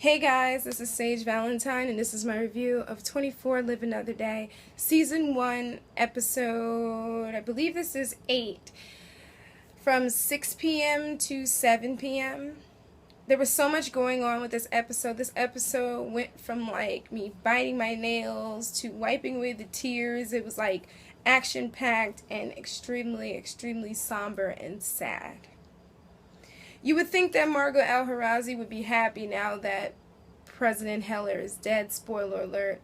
Hey guys, this is Sage Valentine, and this is my review of 24 Live Another Day, Season 1, Episode, I believe this is 8, from 6 p.m. to 7 p.m. There was so much going on with this episode. This episode went from, like, me biting my nails to wiping away the tears. It was, like, action-packed and extremely, extremely somber and sad. You would think that Margot Al Harazi would be happy now that President Heller is dead. Spoiler alert.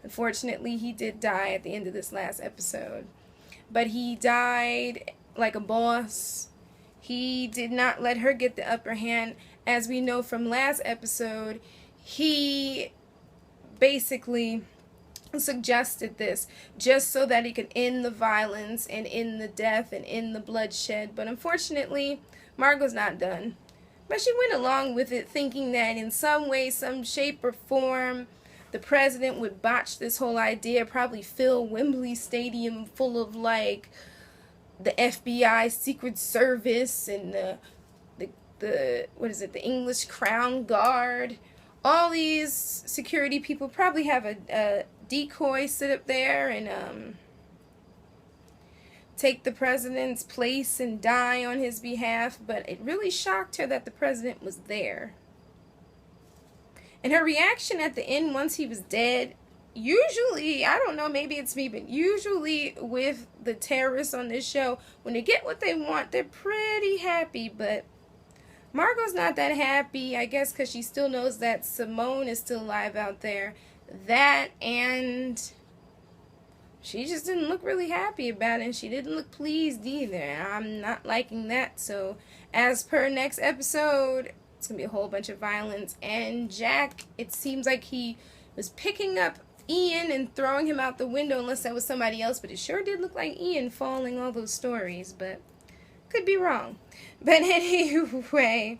Unfortunately, he did die at the end of this last episode. But he died like a boss. He did not let her get the upper hand. As we know from last episode, he basically suggested this just so that he could end the violence and end the death and end the bloodshed. But unfortunately, Margot's not done. But she went along with it thinking that in some way, some shape or form, the president would botch this whole idea, probably fill Wembley Stadium full of, like, the FBI Secret Service and the English Crown Guard. All these security people probably have a decoy sit up there and take the president's place and die on his behalf, but it really shocked her that the president was there. And her reaction at the end once he was dead, usually, I don't know, maybe it's me, but usually with the terrorists on this show, when they get what they want, they're pretty happy, but Margot's not that happy, I guess because she still knows that Simone is still alive out there. That, and she just didn't look really happy about it, and she didn't look pleased either. I'm not liking that. So, as per next episode, it's going to be a whole bunch of violence. And Jack, it seems like he was picking up Ian and throwing him out the window, unless that was somebody else. But it sure did look like Ian following all those stories, but could be wrong. But anyway,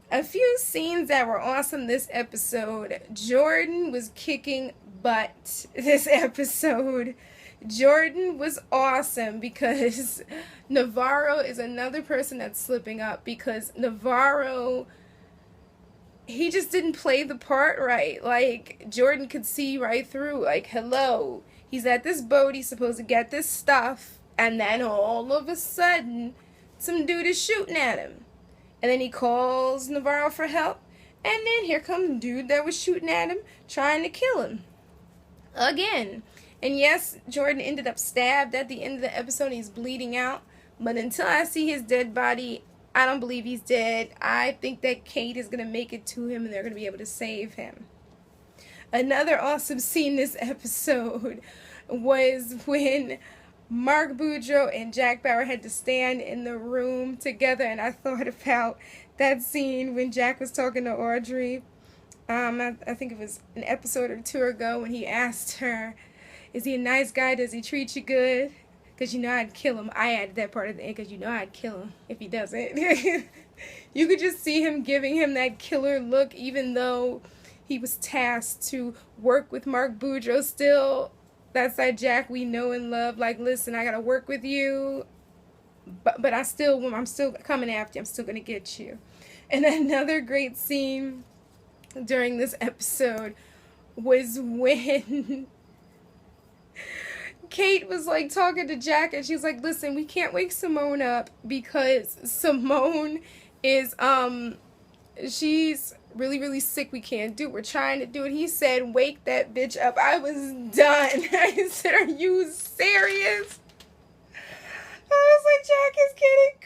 a few scenes that were awesome this episode. Jordan was kicking butt this episode. Jordan was awesome because Navarro is another person that's slipping up, because Navarro, he just didn't play the part right. Like, Jordan could see right through, like, hello, he's at this boat, he's supposed to get this stuff, and then all of a sudden, some dude is shooting at him. And then he calls Navarro for help, and then here comes the dude that was shooting at him, trying to kill him again. And yes, Jordan ended up stabbed at the end of the episode. He's bleeding out. But until I see his dead body, I don't believe he's dead. I think that Kate is going to make it to him and they're going to be able to save him. Another awesome scene this episode was when Mark Boudreaux and Jack Bauer had to stand in the room together. And I thought about that scene when Jack was talking to Audrey. I think it was an episode or two ago when he asked her, is he a nice guy? Does he treat you good? Because you know I'd kill him. I added that part at the end because you know I'd kill him if he doesn't. You could just see him giving him that killer look, even though he was tasked to work with Mark Boudreaux. Still, that's that Jack we know and love. Like, listen, I got to work with you, but I'm still coming after you. I'm still going to get you. And another great scene during this episode was when Kate was like talking to Jack and she's like, listen, we can't wake Simone up because Simone is she's really, really sick. We can't do it. We're trying to do it. He said, wake that bitch up. I was done. I said, are you serious? I was like, Jack is getting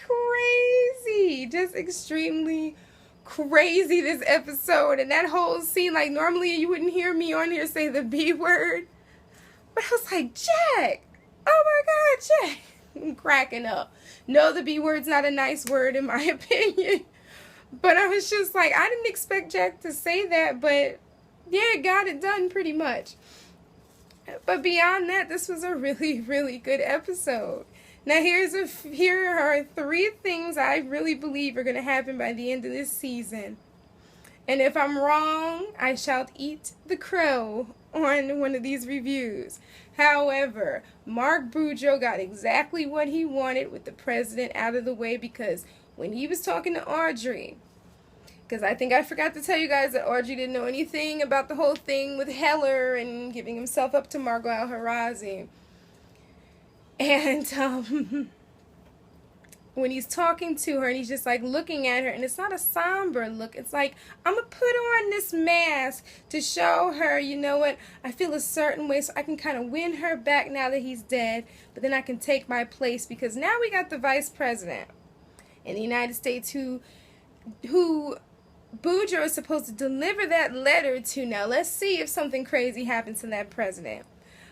crazy. Just extremely crazy this episode. And that whole scene, like, normally you wouldn't hear me on here say the B word. But I was like, Jack, oh my God, Jack. I'm cracking up. No, the B word's not a nice word in my opinion. But I was just like, I didn't expect Jack to say that, but yeah, got it done pretty much. But beyond that, this was a really, really good episode. Now here are 3 things I really believe are going to happen by the end of this season. And if I'm wrong, I shall eat the crow on one of these reviews. However, Mark Boudreaux got exactly what he wanted with the president out of the way, because when he was talking to Audrey, Because I think I forgot to tell you guys that Audrey didn't know anything about the whole thing with Heller and giving himself up to Margot Al Harazi. And when he's talking to her and he's just like looking at her, and it's not a somber look, it's like, I'm gonna put on this mask to show her, you know what, I feel a certain way so I can kind of win her back now that he's dead, but then I can take my place, because now we got the vice president in the United States who Boudreaux is supposed to deliver that letter to. Now let's see if something crazy happens to that president.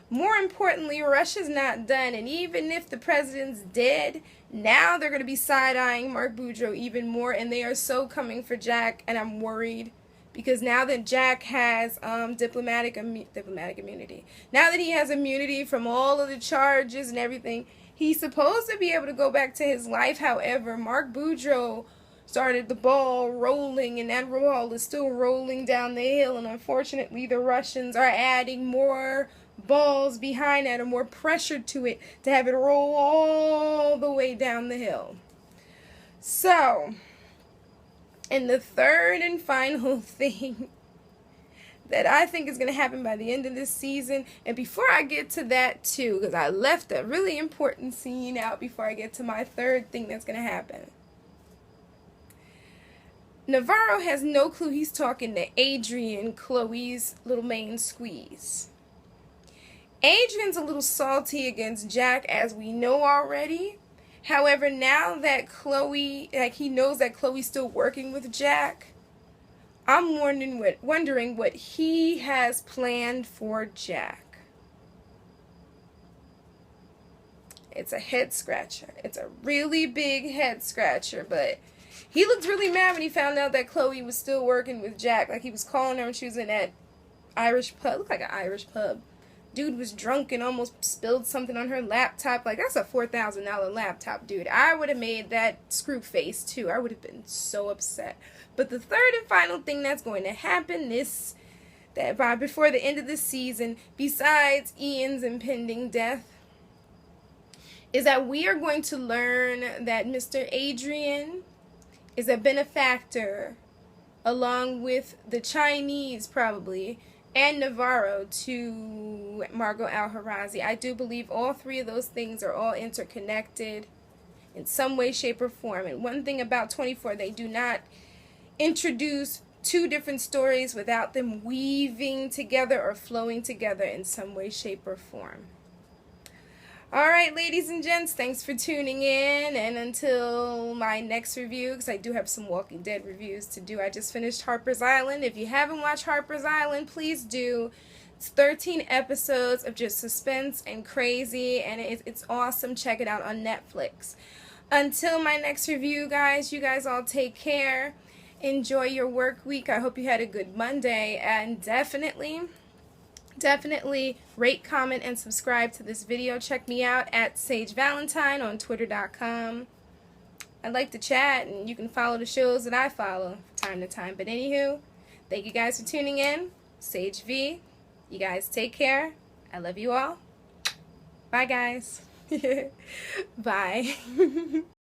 More importantly, Russia's not done, and even if the president's dead, now they're going to be side-eyeing Mark Boudreaux even more, and they are so coming for Jack, and I'm worried, because now that Jack has diplomatic immunity, now that he has immunity from all of the charges and everything, he's supposed to be able to go back to his life. However, Mark Boudreaux started the ball rolling, and that ball is still rolling down the hill, and unfortunately the Russians are adding more balls behind that, or more pressure to it to have it roll all the way down the hill. So, and the third and final thing that I think is going to happen by the end of this season, and before I get to that too, because I left a really important scene out before I get to my third thing that's going to happen. Navarro has no clue he's talking to Adrian, Chloe's little main squeeze. Adrian's a little salty against Jack, as we know already. However, now that Chloe, he knows that Chloe's still working with Jack, I'm wondering what he has planned for Jack. It's a head scratcher. It's a really big head scratcher, but he looked really mad when he found out that Chloe was still working with Jack. Like, he was calling her when she was in that Irish pub. It looked like an Irish pub. Dude was drunk and almost spilled something on her laptop. Like, that's a $4,000 laptop, dude. I would have made that screw face, too. I would have been so upset. But the third and final thing that's going to happen before the end of the season, besides Ian's impending death, is that we are going to learn that Mr. Adrian is a benefactor, along with the Chinese, probably, and Navarro, to Margot Al Harazi. I do believe all three of those things are all interconnected in some way, shape, or form. And one thing about 24, they do not introduce two different stories without them weaving together or flowing together in some way, shape, or form. Alright, ladies and gents, thanks for tuning in, and until my next review, because I do have some Walking Dead reviews to do. I just finished Harper's Island. If you haven't watched Harper's Island, please do. It's 13 episodes of just suspense and crazy, and it's awesome. Check it out on Netflix. Until my next review, guys, you guys all take care. Enjoy your work week. I hope you had a good Monday, and definitely rate, comment, and subscribe to this video. Check me out at Sage Valentine on Twitter.com. I'd like to chat, and you can follow the shows that I follow from time to time. But anywho, thank you guys for tuning in. Sage V. You guys take care. I love you all. Bye, guys. Bye.